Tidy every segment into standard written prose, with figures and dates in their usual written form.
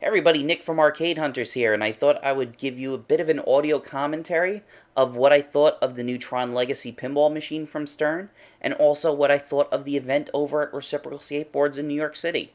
Hey everybody, Nick from Arcade Hunters here, and I thought I would give you a bit of an audio commentary of what I thought of the new Tron Legacy pinball machine from Stern, and also what I thought of the event over at Reciprocal Skateboards in New York City.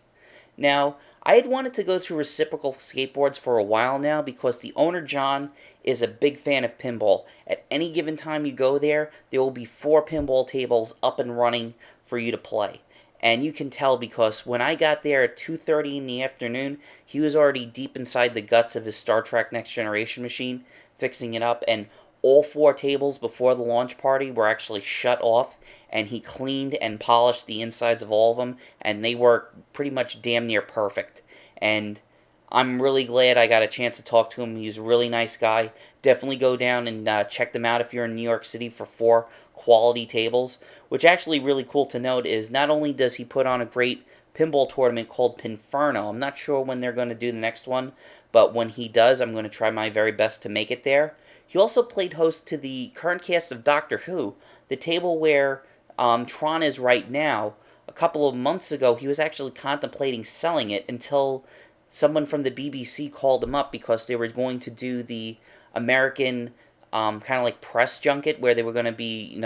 Now, I had wanted to go to Reciprocal Skateboards for a while now because the owner, John, is a big fan of pinball. At any given time you go there, there will be 4 pinball tables up and running for you to play. And you can tell because when I got there at 2:30 in the afternoon, he was already deep inside the guts of his Star Trek Next Generation machine, fixing it up, and all 4 tables before the launch party were actually shut off, and he cleaned and polished the insides of all of them, and they were pretty much damn near perfect. And I'm really glad I got a chance to talk to him. He's a really nice guy. Definitely go down and check them out if you're in New York City for 4 quality tables. Which actually really cool to note is not only does he put on a great pinball tournament called Pinferno. I'm not sure when they're going to do the next one, but when he does, I'm going to try my very best to make it there. He also played host to the current cast of Doctor Who, the table where Tron is right now. A couple of months ago, he was actually contemplating selling it until someone from the BBC called him up because they were going to do the American kind of like press junket where they were going to be,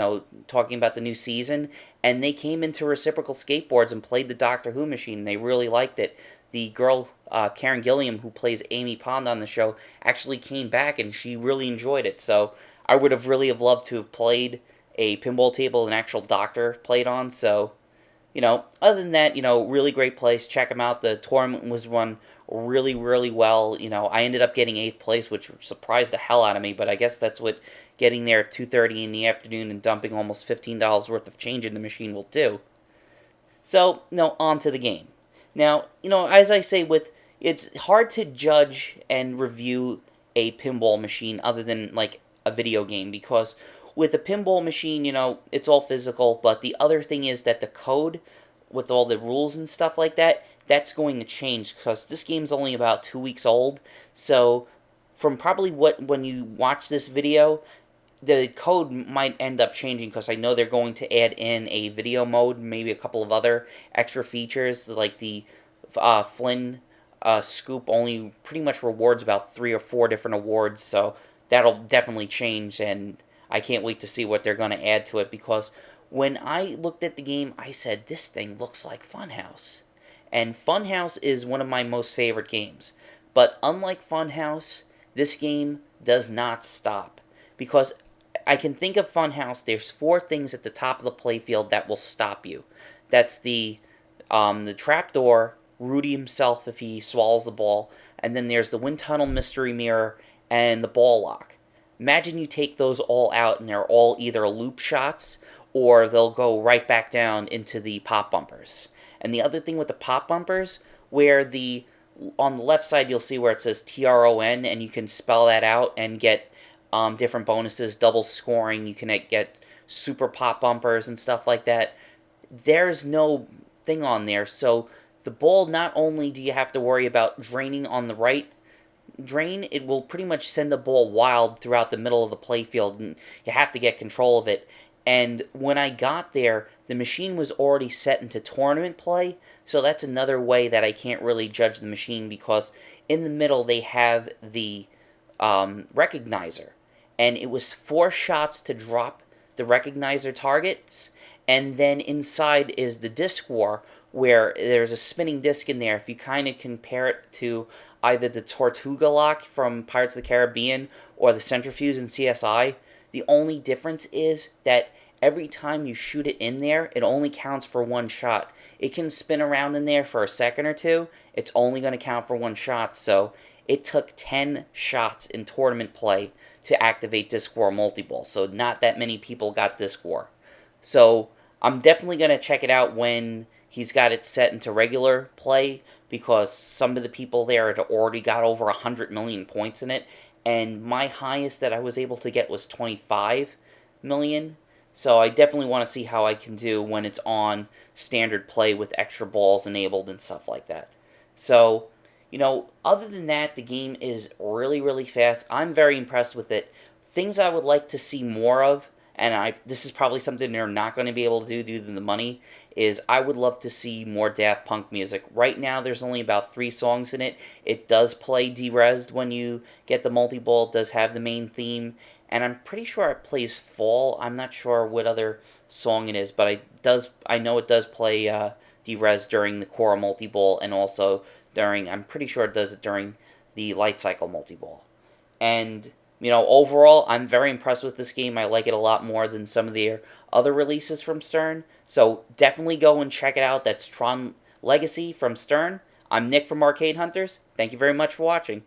talking about the new season. And they came into Reciprocal Skateboards and played the Doctor Who machine. They really liked it. The girl, Karen Gilliam, who plays Amy Pond on the show, actually came back and she really enjoyed it. So I would have really have loved to have played a pinball table an actual doctor played on. So other than that, really great place. Check them out. The tournament was run really, really well. I ended up getting 8th place, which surprised the hell out of me, but I guess that's what getting there at 2:30 in the afternoon and dumping almost $15 worth of change in the machine will do. So, on to the game. Now, as I say, it's hard to judge and review a pinball machine other than, like, a video game, because with a pinball machine, it's all physical, but the other thing is that the code, with all the rules and stuff like that, that's going to change, because this game's only about 2 weeks old, so from probably when you watch this video, the code might end up changing, because I know they're going to add in a video mode, maybe a couple of other extra features, like the Flynn scoop only pretty much rewards about 3 or 4 different awards, so that'll definitely change, and I can't wait to see what they're going to add to it, because when I looked at the game, I said, this thing looks like Funhouse. And Funhouse is one of my most favorite games. But unlike Funhouse, this game does not stop. Because I can think of Funhouse, there's 4 things at the top of the playfield that will stop you. That's the trapdoor, Rudy himself if he swallows the ball, and then there's the wind tunnel mystery mirror, and the ball lock. Imagine you take those all out and they're all either loop shots or they'll go right back down into the pop bumpers. And the other thing with the pop bumpers, where on the left side you'll see where it says Tron, and you can spell that out and get different bonuses, double scoring, you can get super pop bumpers and stuff like that. There's no thing on there, so the ball, not only do you have to worry about draining on the right drain, it will pretty much send the ball wild throughout the middle of the playfield, and you have to get control of it. And when I got there, the machine was already set into tournament play, so that's another way that I can't really judge the machine, because in the middle they have the recognizer, and it was 4 shots to drop the recognizer targets, and then inside is the disc war, where there's a spinning disc in there. If you kind of compare it to either the Tortuga lock from Pirates of the Caribbean or the centrifuge in CSI, the only difference is that every time you shoot it in there, it only counts for 1 shot. It can spin around in there for a second or two, it's only going to count for 1 shot, so it took 10 shots in tournament play to activate Disc War Multiball, so not that many people got Disc War. So I'm definitely going to check it out when he's got it set into regular play, because some of the people there had already got over 100 million points in it, and my highest that I was able to get was 25 million, so I definitely want to see how I can do when it's on standard play with extra balls enabled and stuff like that. So, other than that, the game is really, really fast. I'm very impressed with it. Things I would like to see more of, and this is probably something they're not going to be able to do due to the money, is I would love to see more Daft Punk music. Right now, there's only about 3 songs in it. It does play derezzed when you get the multi-ball. It does have the main theme, and I'm pretty sure it plays Fall. I'm not sure what other song it is, but I know it does play derez during the core multi-ball, and also during, I'm pretty sure it does it during the light cycle multi-ball. And overall, I'm very impressed with this game. I like it a lot more than some of their other releases from Stern. So definitely go and check it out. That's Tron Legacy from Stern. I'm Nick from Arcade Hunters. Thank you very much for watching.